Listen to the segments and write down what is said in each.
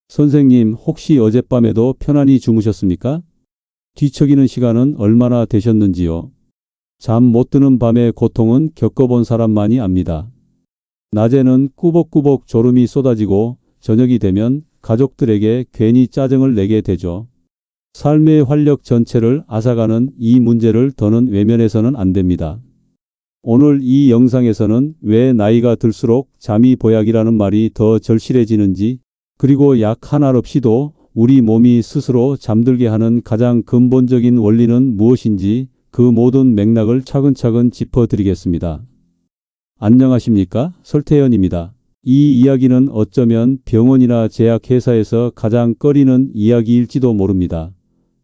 선생님, 혹시 어젯밤에도 편안히 주무셨습니까? 뒤척이는 시간은 얼마나 되셨는지요? 잠 못 드는 밤의 고통은 겪어본 사람만이 압니다. 낮에는 꾸벅꾸벅 졸음이 쏟아지고 저녁이 되면 가족들에게 괜히 짜증을 내게 되죠. 삶의 활력 전체를 앗아가는 이 문제를 더는 외면해서는 안 됩니다. 오늘 이 영상에서는 왜 나이가 들수록 잠이 보약이라는 말이 더 절실해지는지, 그리고 약 하나 없이도 우리 몸이 스스로 잠들게 하는 가장 근본적인 원리는 무엇인지 그 모든 맥락을 차근차근 짚어드리겠습니다. 안녕하십니까? 설태현입니다. 이 이야기는 어쩌면 병원이나 제약회사에서 가장 꺼리는 이야기일지도 모릅니다.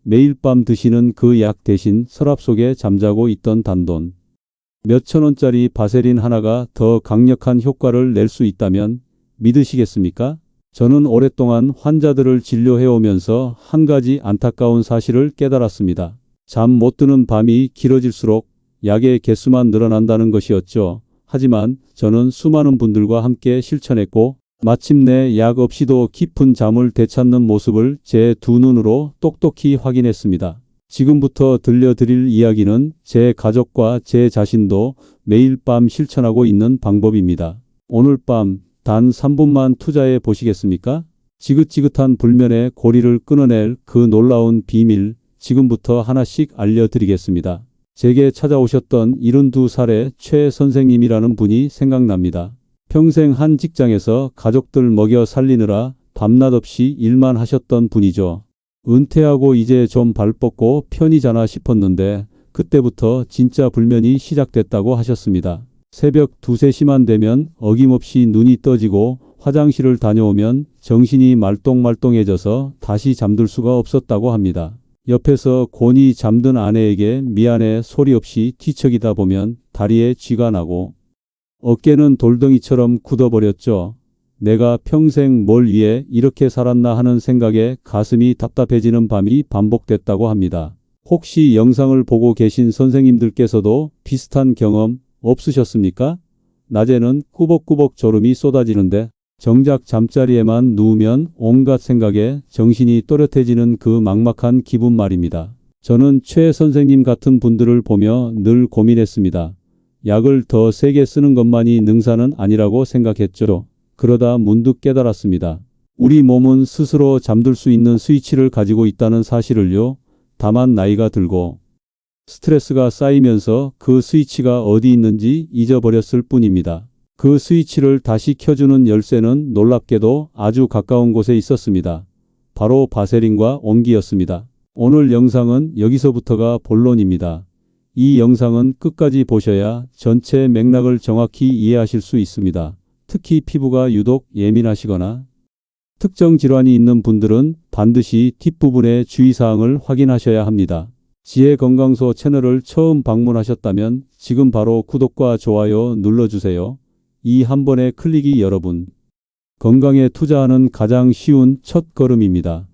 매일 밤 드시는 그 약 대신 서랍 속에 잠자고 있던 단돈. 몇천 원짜리 바세린 하나가 더 강력한 효과를 낼 수 있다면 믿으시겠습니까? 저는 오랫동안 환자들을 진료해오면서 한 가지 안타까운 사실을 깨달았습니다. 잠 못 드는 밤이 길어질수록 약의 개수만 늘어난다는 것이었죠. 하지만 저는 수많은 분들과 함께 실천했고 마침내 약 없이도 깊은 잠을 되찾는 모습을 제 두 눈으로 똑똑히 확인했습니다. 지금부터 들려드릴 이야기는 제 가족과 제 자신도 매일 밤 실천하고 있는 방법입니다. 오늘 밤 단 3분만 투자해 보시겠습니까? 지긋지긋한 불면의 고리를 끊어낼 그 놀라운 비밀, 지금부터 하나씩 알려드리겠습니다. 제게 찾아오셨던 72살의 최 선생님이라는 분이 생각납니다. 평생 한 직장에서 가족들 먹여 살리느라 밤낮 없이 일만 하셨던 분이죠. 은퇴하고 이제 좀 발 뻗고 편히 자나 싶었는데 그때부터 진짜 불면이 시작됐다고 하셨습니다. 새벽 2, 3시만 되면 어김없이 눈이 떠지고 화장실을 다녀오면 정신이 말똥말똥해져서 다시 잠들 수가 없었다고 합니다. 옆에서 곤히 잠든 아내에게 미안해 소리 없이 뒤척이다 보면 다리에 쥐가 나고 어깨는 돌덩이처럼 굳어버렸죠. 내가 평생 뭘 위해 이렇게 살았나 하는 생각에 가슴이 답답해지는 밤이 반복됐다고 합니다. 혹시 영상을 보고 계신 선생님들께서도 비슷한 경험 없으셨습니까? 낮에는 꾸벅꾸벅 졸음이 쏟아지는데 정작 잠자리에만 누우면 온갖 생각에 정신이 또렷해지는 그 막막한 기분 말입니다. 저는 최 선생님 같은 분들을 보며 늘 고민했습니다. 약을 더 세게 쓰는 것만이 능사는 아니라고 생각했죠. 그러다 문득 깨달았습니다. 우리 몸은 스스로 잠들 수 있는 스위치를 가지고 있다는 사실을요. 다만 나이가 들고 스트레스가 쌓이면서 그 스위치가 어디 있는지 잊어버렸을 뿐입니다. 그 스위치를 다시 켜주는 열쇠는 놀랍게도 아주 가까운 곳에 있었습니다. 바로 바세린과 온기였습니다. 오늘 영상은 여기서부터가 본론입니다. 이 영상은 끝까지 보셔야 전체 맥락을 정확히 이해하실 수 있습니다. 특히 피부가 유독 예민하시거나 특정 질환이 있는 분들은 반드시 뒷부분의 주의사항을 확인하셔야 합니다. 지혜건강소 채널을 처음 방문하셨다면 지금 바로 구독과 좋아요 눌러주세요. 이 한 번의 클릭이 여러분 건강에 투자하는 가장 쉬운 첫 걸음입니다.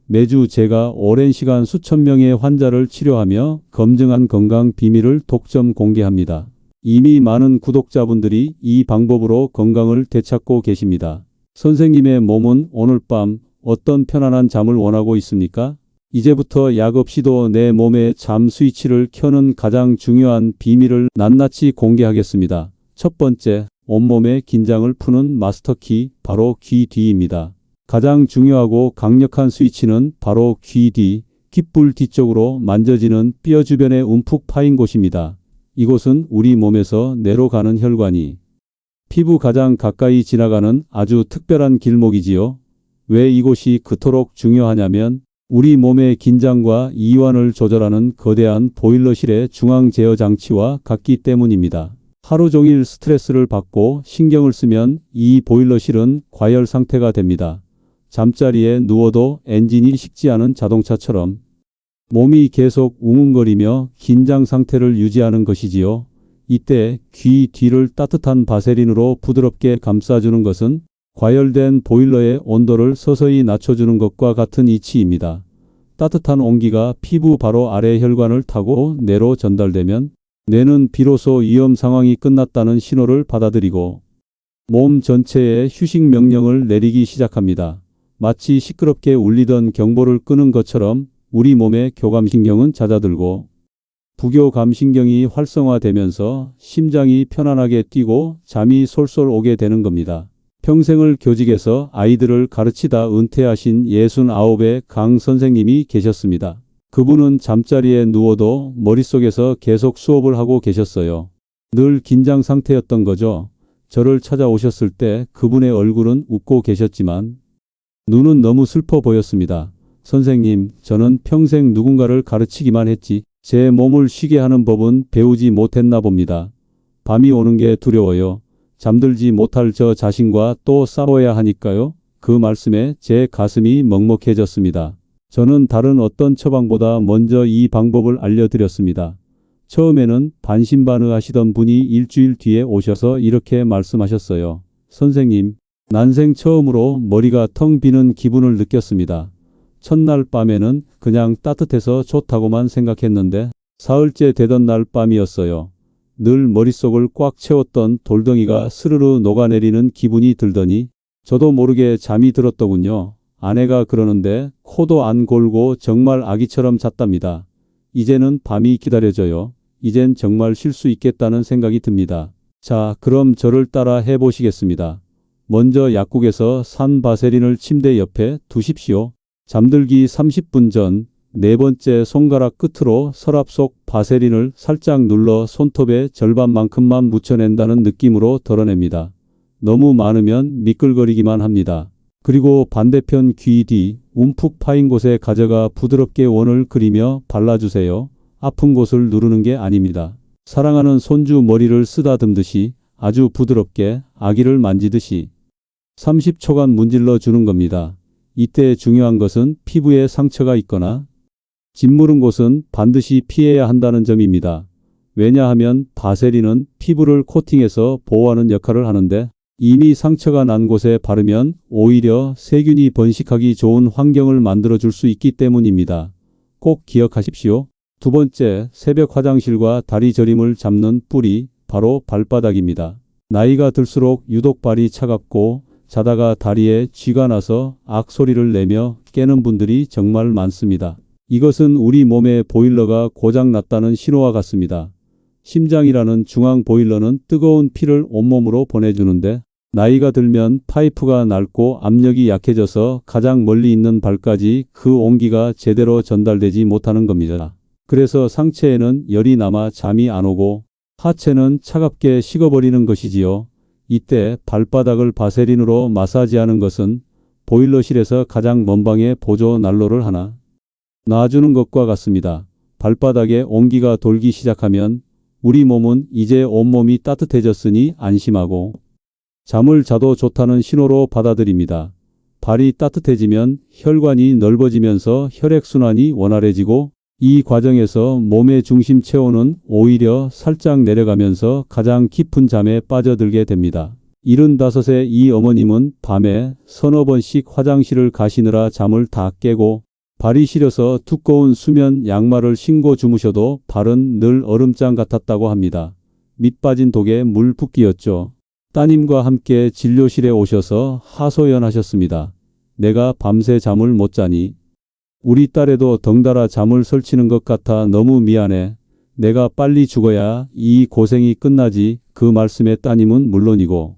매주 제가 오랜 시간 수천 명의 환자를 치료하며 검증한 건강 비밀을 독점 공개합니다. 이미 많은 구독자분들이 이 방법으로 건강을 되찾고 계십니다. 선생님의 몸은 오늘 밤 어떤 편안한 잠을 원하고 있습니까? 이제부터 약 없이도 내 몸의 잠 스위치를 켜는 가장 중요한 비밀을 낱낱이 공개하겠습니다. 첫 번째, 온몸의 긴장을 푸는 마스터키, 바로 귀 뒤입니다. 가장 중요하고 강력한 스위치는 바로 귀 뒤, 귓불 뒤쪽으로 만져지는 뼈 주변에 움푹 파인 곳입니다. 이곳은 우리 몸에서 뇌로 가는 혈관이 피부 가장 가까이 지나가는 아주 특별한 길목이지요. 왜 이곳이 그토록 중요하냐면 우리 몸의 긴장과 이완을 조절하는 거대한 보일러실의 중앙 제어 장치와 같기 때문입니다. 하루 종일 스트레스를 받고 신경을 쓰면 이 보일러실은 과열 상태가 됩니다. 잠자리에 누워도 엔진이 식지 않은 자동차처럼 몸이 계속 웅웅거리며 긴장 상태를 유지하는 것이지요. 이때 귀 뒤를 따뜻한 바세린으로 부드럽게 감싸주는 것은 과열된 보일러의 온도를 서서히 낮춰주는 것과 같은 이치입니다. 따뜻한 온기가 피부 바로 아래 혈관을 타고 뇌로 전달되면 뇌는 비로소 위험 상황이 끝났다는 신호를 받아들이고 몸 전체에 휴식 명령을 내리기 시작합니다. 마치 시끄럽게 울리던 경보를 끄는 것처럼 우리 몸의 교감신경은 잦아들고 부교감신경이 활성화되면서 심장이 편안하게 뛰고 잠이 솔솔 오게 되는 겁니다. 평생을 교직에서 아이들을 가르치다 은퇴하신 69의 강 선생님이 계셨습니다. 그분은 잠자리에 누워도 머릿속에서 계속 수업을 하고 계셨어요. 늘 긴장 상태였던 거죠. 저를 찾아오셨을 때 그분의 얼굴은 웃고 계셨지만 눈은 너무 슬퍼 보였습니다. 선생님, 저는 평생 누군가를 가르치기만 했지 제 몸을 쉬게 하는 법은 배우지 못했나 봅니다. 밤이 오는 게 두려워요. 잠들지 못할 저 자신과 또 싸워야 하니까요. 그 말씀에 제 가슴이 먹먹해졌습니다. 저는 다른 어떤 처방보다 먼저 이 방법을 알려드렸습니다. 처음에는 반신반의하시던 분이 일주일 뒤에 오셔서 이렇게 말씀하셨어요. 선생님, 난생 처음으로 머리가 텅 비는 기분을 느꼈습니다. 첫날 밤에는 그냥 따뜻해서 좋다고만 생각했는데 사흘째 되던 날 밤이었어요. 늘 머릿속을 꽉 채웠던 돌덩이가 스르르 녹아내리는 기분이 들더니 저도 모르게 잠이 들었더군요. 아내가 그러는데 코도 안 골고 정말 아기처럼 잤답니다. 이제는 밤이 기다려져요. 이젠 정말 쉴 수 있겠다는 생각이 듭니다. 자, 그럼 저를 따라 해보시겠습니다. 먼저 약국에서 산 바세린을 침대 옆에 두십시오. 잠들기 30분 전 네 번째 손가락 끝으로 서랍 속 바세린을 살짝 눌러 손톱의 절반만큼만 묻혀낸다는 느낌으로 덜어냅니다. 너무 많으면 미끌거리기만 합니다. 그리고 반대편 귀 뒤 움푹 파인 곳에 가져가 부드럽게 원을 그리며 발라주세요. 아픈 곳을 누르는 게 아닙니다. 사랑하는 손주 머리를 쓰다듬듯이 아주 부드럽게 아기를 만지듯이 30초간 문질러 주는 겁니다. 이때 중요한 것은 피부에 상처가 있거나 짓무른 곳은 반드시 피해야 한다는 점입니다. 왜냐하면 바세린은 피부를 코팅해서 보호하는 역할을 하는데 이미 상처가 난 곳에 바르면 오히려 세균이 번식하기 좋은 환경을 만들어줄 수 있기 때문입니다. 꼭 기억하십시오. 두 번째, 새벽 화장실과 다리 저림을 잡는 뿌리, 바로 발바닥입니다. 나이가 들수록 유독 발이 차갑고 자다가 다리에 쥐가 나서 악소리를 내며 깨는 분들이 정말 많습니다. 이것은 우리 몸의 보일러가 고장났다는 신호와 같습니다. 심장이라는 중앙 보일러는 뜨거운 피를 온몸으로 보내주는데 나이가 들면 파이프가 낡고 압력이 약해져서 가장 멀리 있는 발까지 그 온기가 제대로 전달되지 못하는 겁니다. 그래서 상체에는 열이 남아 잠이 안 오고 하체는 차갑게 식어버리는 것이지요. 이때 발바닥을 바세린으로 마사지하는 것은 보일러실에서 가장 먼 방에 보조 난로를 하나 놔주는 것과 같습니다. 발바닥에 온기가 돌기 시작하면 우리 몸은 이제 온몸이 따뜻해졌으니 안심하고 잠을 자도 좋다는 신호로 받아들입니다. 발이 따뜻해지면 혈관이 넓어지면서 혈액순환이 원활해지고 이 과정에서 몸의 중심 체온은 오히려 살짝 내려가면서 가장 깊은 잠에 빠져들게 됩니다. 75세 이 어머님은 밤에 서너 번씩 화장실을 가시느라 잠을 다 깨고 발이 시려서 두꺼운 수면 양말을 신고 주무셔도 발은 늘 얼음장 같았다고 합니다. 밑 빠진 독에 물 붓기였죠. 따님과 함께 진료실에 오셔서 하소연하셨습니다. 내가 밤새 잠을 못 자니 우리 딸애도 덩달아 잠을 설치는 것 같아 너무 미안해. 내가 빨리 죽어야 이 고생이 끝나지. 그 말씀에 따님은 물론이고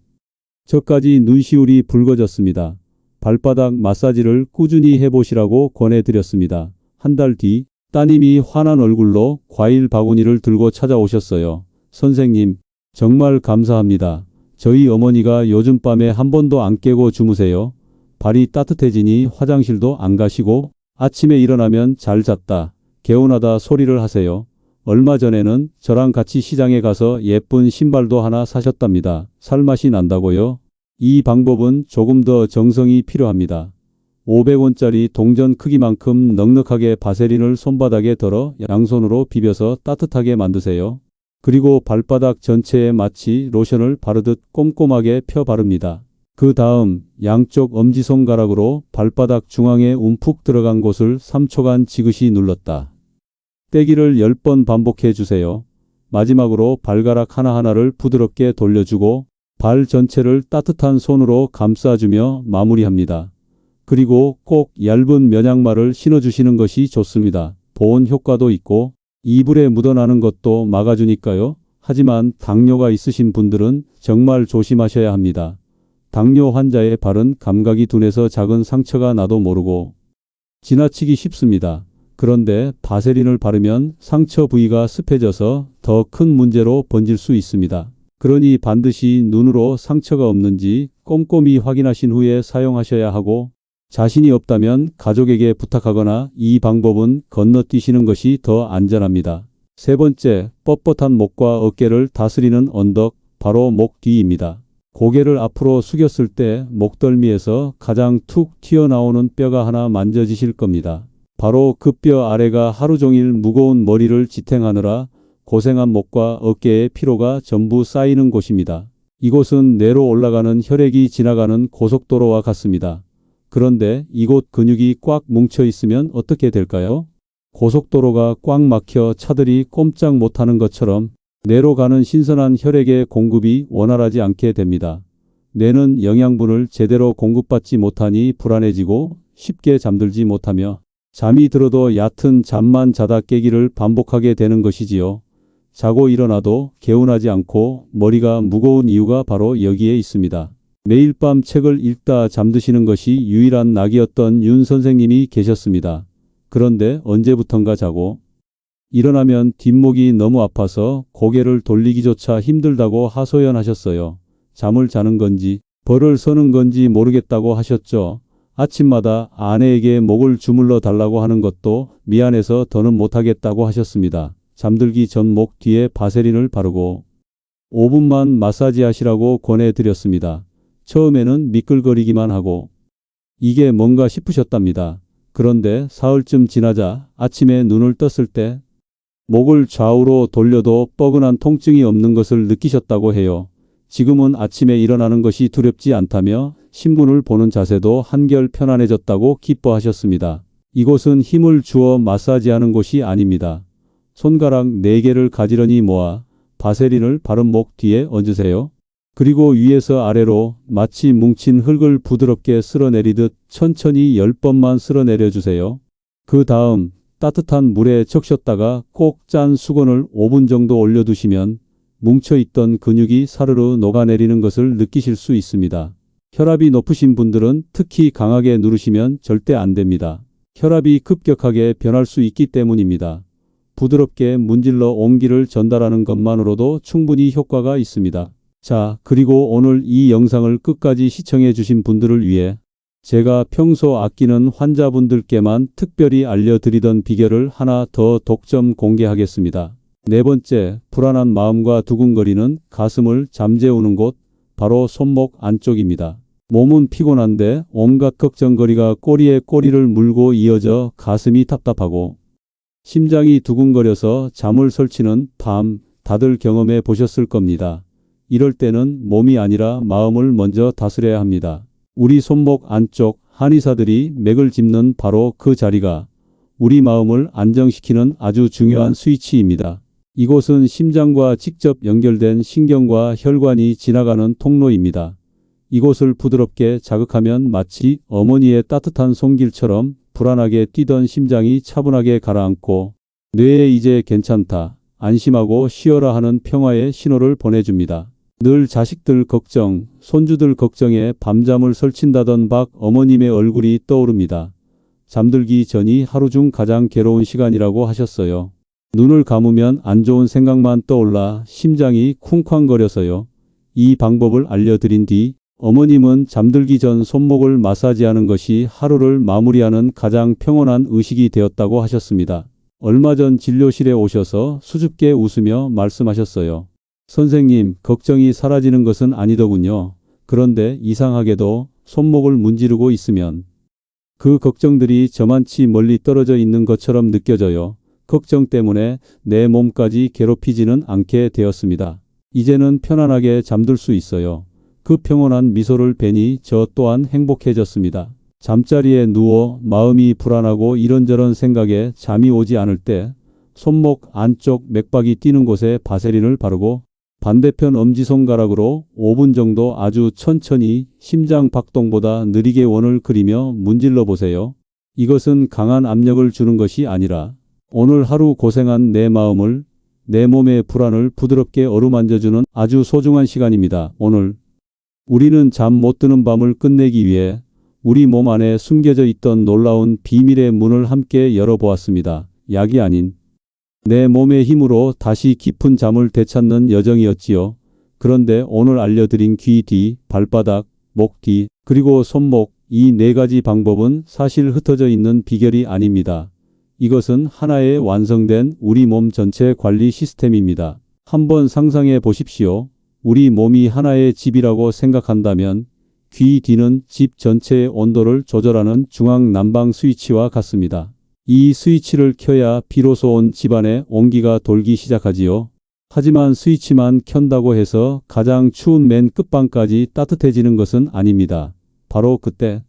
저까지 눈시울이 붉어졌습니다. 발바닥 마사지를 꾸준히 해보시라고 권해드렸습니다. 한 달 뒤 따님이 환한 얼굴로 과일 바구니를 들고 찾아오셨어요. 선생님, 정말 감사합니다. 저희 어머니가 요즘 밤에 한 번도 안 깨고 주무세요. 발이 따뜻해지니 화장실도 안 가시고 아침에 일어나면 잘 잤다, 개운하다 소리를 하세요. 얼마 전에는 저랑 같이 시장에 가서 예쁜 신발도 하나 사셨답니다. 살맛이 난다고요? 이 방법은 조금 더 정성이 필요합니다. 500원짜리 동전 크기만큼 넉넉하게 바세린을 손바닥에 덜어 양손으로 비벼서 따뜻하게 만드세요. 그리고 발바닥 전체에 마치 로션을 바르듯 꼼꼼하게 펴 바릅니다. 그 다음 양쪽 엄지손가락으로 발바닥 중앙에 움푹 들어간 곳을 3초간 지그시 눌렀다 떼기를 10번 반복해 주세요. 마지막으로 발가락 하나하나를 부드럽게 돌려주고 발 전체를 따뜻한 손으로 감싸주며 마무리합니다. 그리고 꼭 얇은 면양말을 신어주시는 것이 좋습니다. 보온 효과도 있고 이불에 묻어나는 것도 막아주니까요. 하지만 당뇨가 있으신 분들은 정말 조심하셔야 합니다. 당뇨 환자의 발은 감각이 둔해서 작은 상처가 나도 모르고 지나치기 쉽습니다. 그런데 바세린을 바르면 상처 부위가 습해져서 더 큰 문제로 번질 수 있습니다. 그러니 반드시 눈으로 상처가 없는지 꼼꼼히 확인하신 후에 사용하셔야 하고, 자신이 없다면 가족에게 부탁하거나 이 방법은 건너뛰시는 것이 더 안전합니다. 세 번째, 뻣뻣한 목과 어깨를 다스리는 언덕, 바로 목 뒤입니다. 고개를 앞으로 숙였을 때 목덜미에서 가장 툭 튀어나오는 뼈가 하나 만져지실 겁니다. 바로 그 뼈 아래가 하루 종일 무거운 머리를 지탱하느라 고생한 목과 어깨의 피로가 전부 쌓이는 곳입니다. 이곳은 뇌로 올라가는 혈액이 지나가는 고속도로와 같습니다. 그런데 이곳 근육이 꽉 뭉쳐 있으면 어떻게 될까요? 고속도로가 꽉 막혀 차들이 꼼짝 못하는 것처럼 뇌로 가는 신선한 혈액의 공급이 원활하지 않게 됩니다. 뇌는 영양분을 제대로 공급받지 못하니 불안해지고 쉽게 잠들지 못하며 잠이 들어도 얕은 잠만 자다 깨기를 반복하게 되는 것이지요. 자고 일어나도 개운하지 않고 머리가 무거운 이유가 바로 여기에 있습니다. 매일 밤 책을 읽다 잠드시는 것이 유일한 낙이었던 윤 선생님이 계셨습니다. 그런데 언제부턴가 자고 일어나면 뒷목이 너무 아파서 고개를 돌리기조차 힘들다고 하소연하셨어요. 잠을 자는 건지 벌을 서는 건지 모르겠다고 하셨죠. 아침마다 아내에게 목을 주물러 달라고 하는 것도 미안해서 더는 못하겠다고 하셨습니다. 잠들기 전 목 뒤에 바세린을 바르고 5분만 마사지 하시라고 권해드렸습니다. 처음에는 미끌거리기만 하고 이게 뭔가 싶으셨답니다. 그런데 사흘쯤 지나자 아침에 눈을 떴을 때 목을 좌우로 돌려도 뻐근한 통증이 없는 것을 느끼셨다고 해요. 지금은 아침에 일어나는 것이 두렵지 않다며 신문을 보는 자세도 한결 편안해졌다고 기뻐하셨습니다. 이곳은 힘을 주어 마사지하는 곳이 아닙니다. 손가락 4개를 가지런히 모아 바세린을 바른 목 뒤에 얹으세요. 그리고 위에서 아래로 마치 뭉친 흙을 부드럽게 쓸어내리듯 천천히 10번만 쓸어내려주세요. 그 다음 따뜻한 물에 적셨다가 꼭 짠 수건을 5분 정도 올려두시면 뭉쳐있던 근육이 사르르 녹아내리는 것을 느끼실 수 있습니다. 혈압이 높으신 분들은 특히 강하게 누르시면 절대 안 됩니다. 혈압이 급격하게 변할 수 있기 때문입니다. 부드럽게 문질러 온기를 전달하는 것만으로도 충분히 효과가 있습니다. 자, 그리고 오늘 이 영상을 끝까지 시청해 주신 분들을 위해 제가 평소 아끼는 환자분들께만 특별히 알려드리던 비결을 하나 더 독점 공개하겠습니다. 네 번째, 불안한 마음과 두근거리는 가슴을 잠재우는 곳, 바로 손목 안쪽입니다. 몸은 피곤한데 온갖 걱정거리가 꼬리에 꼬리를 물고 이어져 가슴이 답답하고 심장이 두근거려서 잠을 설치는 밤, 다들 경험해 보셨을 겁니다. 이럴 때는 몸이 아니라 마음을 먼저 다스려야 합니다. 우리 손목 안쪽 한의사들이 맥을 짚는 바로 그 자리가 우리 마음을 안정시키는 아주 중요한 스위치입니다. 이곳은 심장과 직접 연결된 신경과 혈관이 지나가는 통로입니다. 이곳을 부드럽게 자극하면 마치 어머니의 따뜻한 손길처럼 불안하게 뛰던 심장이 차분하게 가라앉고 뇌에 이제 괜찮다, 안심하고 쉬어라 하는 평화의 신호를 보내줍니다. 늘 자식들 걱정, 손주들 걱정에 밤잠을 설친다던 박 어머님의 얼굴이 떠오릅니다. 잠들기 전이 하루 중 가장 괴로운 시간이라고 하셨어요. 눈을 감으면 안 좋은 생각만 떠올라 심장이 쿵쾅거려서요. 이 방법을 알려드린 뒤 어머님은 잠들기 전 손목을 마사지하는 것이 하루를 마무리하는 가장 평온한 의식이 되었다고 하셨습니다. 얼마 전 진료실에 오셔서 수줍게 웃으며 말씀하셨어요. 선생님, 걱정이 사라지는 것은 아니더군요. 그런데 이상하게도 손목을 문지르고 있으면 그 걱정들이 저만치 멀리 떨어져 있는 것처럼 느껴져요. 걱정 때문에 내 몸까지 괴롭히지는 않게 되었습니다. 이제는 편안하게 잠들 수 있어요. 그 평온한 미소를 뵈니 저 또한 행복해졌습니다. 잠자리에 누워 마음이 불안하고 이런저런 생각에 잠이 오지 않을 때 손목 안쪽 맥박이 뛰는 곳에 바세린을 바르고 반대편 엄지손가락으로 5분 정도 아주 천천히 심장 박동보다 느리게 원을 그리며 문질러 보세요. 이것은 강한 압력을 주는 것이 아니라 오늘 하루 고생한 내 마음을, 내 몸의 불안을 부드럽게 어루만져주는 아주 소중한 시간입니다. 오늘 우리는 잠 못 드는 밤을 끝내기 위해 우리 몸 안에 숨겨져 있던 놀라운 비밀의 문을 함께 열어보았습니다. 약이 아닌 내 몸의 힘으로 다시 깊은 잠을 되찾는 여정이었지요. 그런데 오늘 알려드린 귀 뒤, 발바닥, 목 뒤, 그리고 손목 이 네 가지 방법은 사실 흩어져 있는 비결이 아닙니다. 이것은 하나의 완성된 우리 몸 전체 관리 시스템입니다. 한번 상상해 보십시오. 우리 몸이 하나의 집이라고 생각한다면 귀 뒤는 집 전체의 온도를 조절하는 중앙 난방 스위치와 같습니다. 이 스위치를 켜야 비로소 온 집안에 온기가 돌기 시작하지요. 하지만 스위치만 켠다고 해서 가장 추운 맨 끝방까지 따뜻해지는 것은 아닙니다. 바로 그때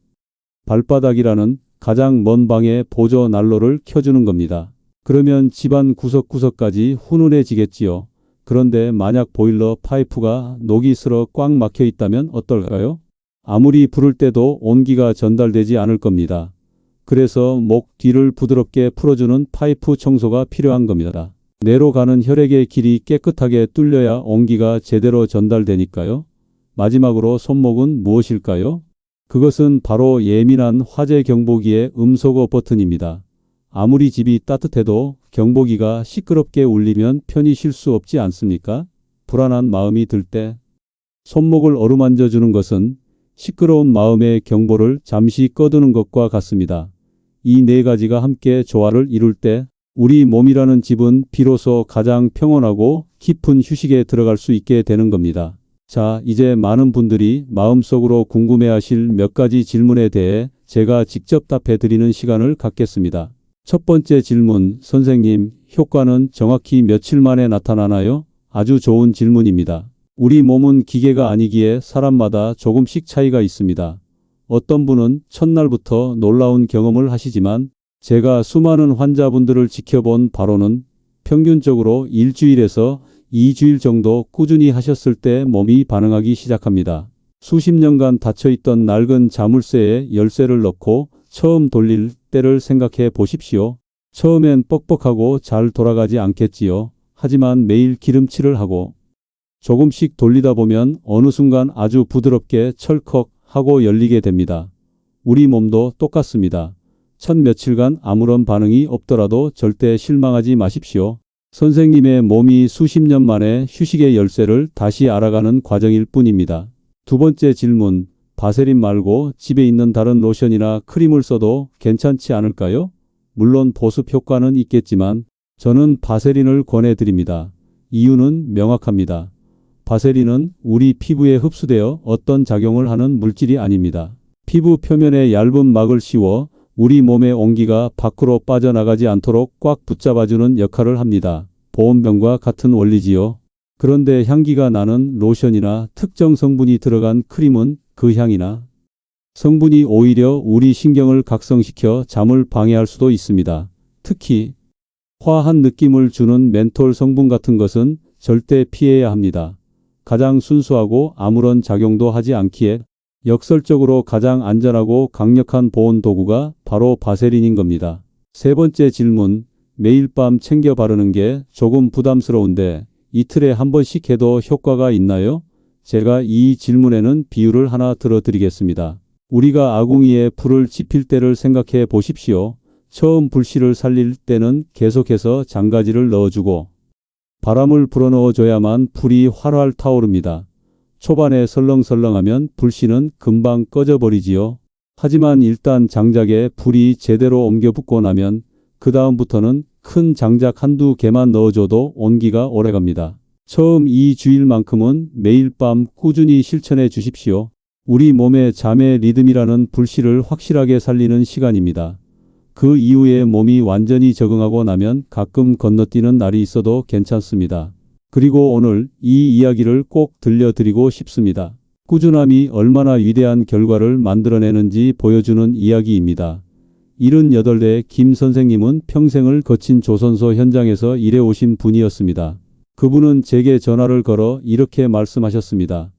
발바닥이라는 가장 먼 방의 보조 난로를 켜주는 겁니다. 그러면 집안 구석구석까지 훈훈해지겠지요. 그런데 만약 보일러 파이프가 녹이 슬어 꽉 막혀 있다면 어떨까요? 아무리 부를 때도 온기가 전달되지 않을 겁니다. 그래서 목 뒤를 부드럽게 풀어주는 파이프 청소가 필요한 겁니다. 뇌로 가는 혈액의 길이 깨끗하게 뚫려야 온기가 제대로 전달되니까요. 마지막으로 손목은 무엇일까요? 그것은 바로 예민한 화재 경보기의 음소거 버튼입니다. 아무리 집이 따뜻해도 경보기가 시끄럽게 울리면 편히 쉴 수 없지 않습니까? 불안한 마음이 들 때 손목을 어루만져 주는 것은 시끄러운 마음의 경보를 잠시 꺼두는 것과 같습니다. 이 네 가지가 함께 조화를 이룰 때 우리 몸이라는 집은 비로소 가장 평온하고 깊은 휴식에 들어갈 수 있게 되는 겁니다. 자, 이제 많은 분들이 마음속으로 궁금해하실 몇 가지 질문에 대해 제가 직접 답해 드리는 시간을 갖겠습니다. 첫 번째 질문, 선생님, 효과는 정확히 며칠 만에 나타나나요? 아주 좋은 질문입니다. 우리 몸은 기계가 아니기에 사람마다 조금씩 차이가 있습니다. 어떤 분은 첫날부터 놀라운 경험을 하시지만 제가 수많은 환자분들을 지켜본 바로는 평균적으로 일주일에서 2주일 정도 꾸준히 하셨을 때 몸이 반응하기 시작합니다. 수십 년간 닫혀있던 낡은 자물쇠에 열쇠를 넣고 처음 돌릴 때를 생각해 보십시오. 처음엔 뻑뻑하고 잘 돌아가지 않겠지요. 하지만 매일 기름칠을 하고 조금씩 돌리다 보면 어느 순간 아주 부드럽게 철컥 하고 열리게 됩니다. 우리 몸도 똑같습니다. 첫 며칠간 아무런 반응이 없더라도 절대 실망하지 마십시오. 선생님의 몸이 수십 년 만에 휴식의 열쇠를 다시 알아가는 과정일 뿐입니다. 두 번째 질문, 바세린 말고 집에 있는 다른 로션이나 크림을 써도 괜찮지 않을까요? 물론 보습 효과는 있겠지만 저는 바세린을 권해드립니다. 이유는 명확합니다. 바세린은 우리 피부에 흡수되어 어떤 작용을 하는 물질이 아닙니다. 피부 표면에 얇은 막을 씌워 우리 몸의 온기가 밖으로 빠져나가지 않도록 꽉 붙잡아주는 역할을 합니다. 보온병과 같은 원리지요. 그런데 향기가 나는 로션이나 특정 성분이 들어간 크림은 그 향이나 성분이 오히려 우리 신경을 각성시켜 잠을 방해할 수도 있습니다. 특히 화한 느낌을 주는 멘톨 성분 같은 것은 절대 피해야 합니다. 가장 순수하고 아무런 작용도 하지 않기에 역설적으로 가장 안전하고 강력한 보온 도구가 바로 바세린인 겁니다. 세 번째 질문, 매일 밤 챙겨 바르는 게 조금 부담스러운데 이틀에 한 번씩 해도 효과가 있나요? 제가 이 질문에는 비유를 하나 들어드리겠습니다. 우리가 아궁이에 불을 지필 때를 생각해 보십시오. 처음 불씨를 살릴 때는 계속해서 장가지를 넣어주고 바람을 불어넣어줘야만 불이 활활 타오릅니다. 초반에 설렁설렁하면 불씨는 금방 꺼져버리지요. 하지만 일단 장작에 불이 제대로 옮겨 붙고 나면 그 다음부터는 큰 장작 한두 개만 넣어줘도 온기가 오래갑니다. 처음 2주일만큼은 매일 밤 꾸준히 실천해 주십시오. 우리 몸의 잠의 리듬이라는 불씨를 확실하게 살리는 시간입니다. 그 이후에 몸이 완전히 적응하고 나면 가끔 건너뛰는 날이 있어도 괜찮습니다. 그리고 오늘 이 이야기를 꼭 들려드리고 싶습니다. 꾸준함이 얼마나 위대한 결과를 만들어내는지 보여주는 이야기입니다. 78대 김 선생님은 평생을 거친 조선소 현장에서 일해오신 분이었습니다. 그분은 제게 전화를 걸어 이렇게 말씀하셨습니다.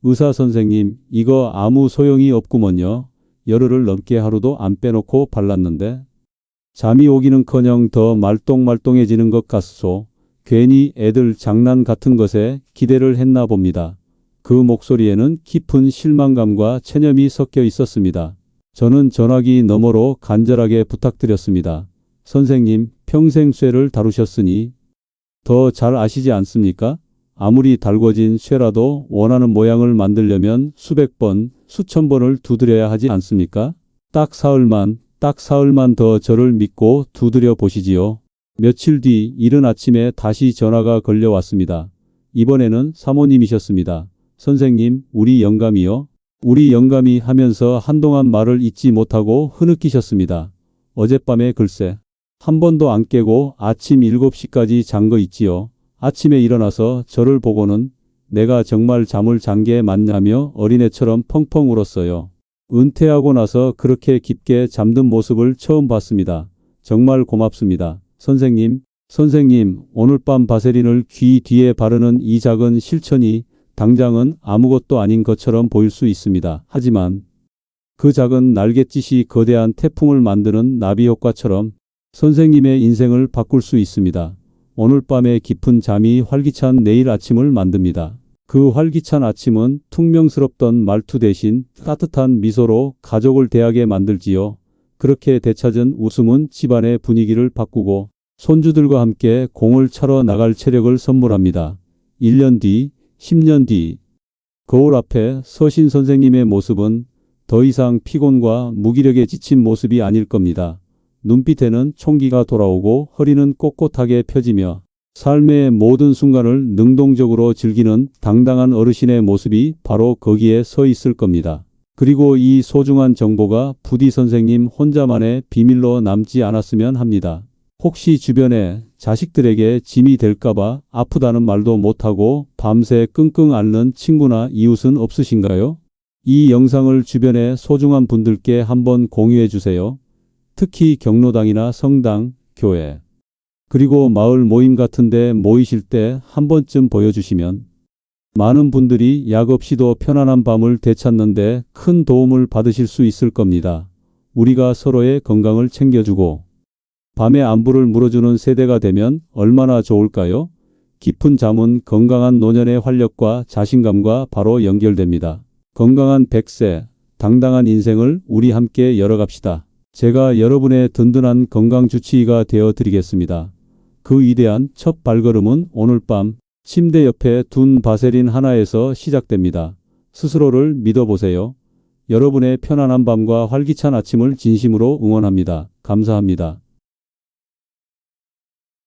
의사 선생님, 이거 아무 소용이 없구먼요. 열흘을 넘게 하루도 안 빼놓고 발랐는데 잠이 오기는커녕 더 말똥말똥해지는 것 같소. 괜히 애들 장난 같은 것에 기대를 했나 봅니다. 그 목소리에는 깊은 실망감과 체념이 섞여 있었습니다. 저는 전화기 너머로 간절하게 부탁드렸습니다. 선생님, 평생 쇠를 다루셨으니 더 잘 아시지 않습니까? 아무리 달궈진 쇠라도 원하는 모양을 만들려면 수백 번, 수천 번을 두드려야 하지 않습니까? 딱 사흘만 더 저를 믿고 두드려 보시지요. 며칠 뒤 이른 아침에 다시 전화가 걸려왔습니다. 이번에는 사모님이셨습니다. 선생님, 우리 영감이요? 우리 영감이 하면서 한동안 말을 잇지 못하고 흐느끼셨습니다. 어젯밤에 글쎄 한 번도 안 깨고 아침 7시까지 잔 거 있지요. 아침에 일어나서 저를 보고는 내가 정말 잠을 잔 게 맞냐며 어린애처럼 펑펑 울었어요. 은퇴하고 나서 그렇게 깊게 잠든 모습을 처음 봤습니다. 정말 고맙습니다. 선생님, 오늘 밤 바세린을 귀 뒤에 바르는 이 작은 실천이 당장은 아무것도 아닌 것처럼 보일 수 있습니다. 하지만 그 작은 날갯짓이 거대한 태풍을 만드는 나비 효과처럼 선생님의 인생을 바꿀 수 있습니다. 오늘 밤의 깊은 잠이 활기찬 내일 아침을 만듭니다. 그 활기찬 아침은 퉁명스럽던 말투 대신 따뜻한 미소로 가족을 대하게 만들지요. 그렇게 되찾은 웃음은 집안의 분위기를 바꾸고 손주들과 함께 공을 차러 나갈 체력을 선물합니다. 1년 뒤, 10년 뒤, 거울 앞에 서신 선생님의 모습은 더 이상 피곤과 무기력에 지친 모습이 아닐 겁니다. 눈빛에는 총기가 돌아오고 허리는 꼿꼿하게 펴지며 삶의 모든 순간을 능동적으로 즐기는 당당한 어르신의 모습이 바로 거기에 서 있을 겁니다. 그리고 이 소중한 정보가 부디 선생님 혼자만의 비밀로 남지 않았으면 합니다. 혹시 주변에 자식들에게 짐이 될까봐 아프다는 말도 못하고 밤새 끙끙 앓는 친구나 이웃은 없으신가요? 이 영상을 주변의 소중한 분들께 한번 공유해 주세요. 특히 경로당이나 성당, 교회, 그리고 마을 모임 같은 데 모이실 때 한 번쯤 보여주시면 많은 분들이 약 없이도 편안한 밤을 되찾는 데 큰 도움을 받으실 수 있을 겁니다. 우리가 서로의 건강을 챙겨주고 밤에 안부를 물어주는 세대가 되면 얼마나 좋을까요? 깊은 잠은 건강한 노년의 활력과 자신감과 바로 연결됩니다. 건강한 100세, 당당한 인생을 우리 함께 열어갑시다. 제가 여러분의 든든한 건강주치의가 되어 드리겠습니다. 그 위대한 첫 발걸음은 오늘 밤 침대 옆에 둔 바세린 하나에서 시작됩니다. 스스로를 믿어보세요. 여러분의 편안한 밤과 활기찬 아침을 진심으로 응원합니다. 감사합니다.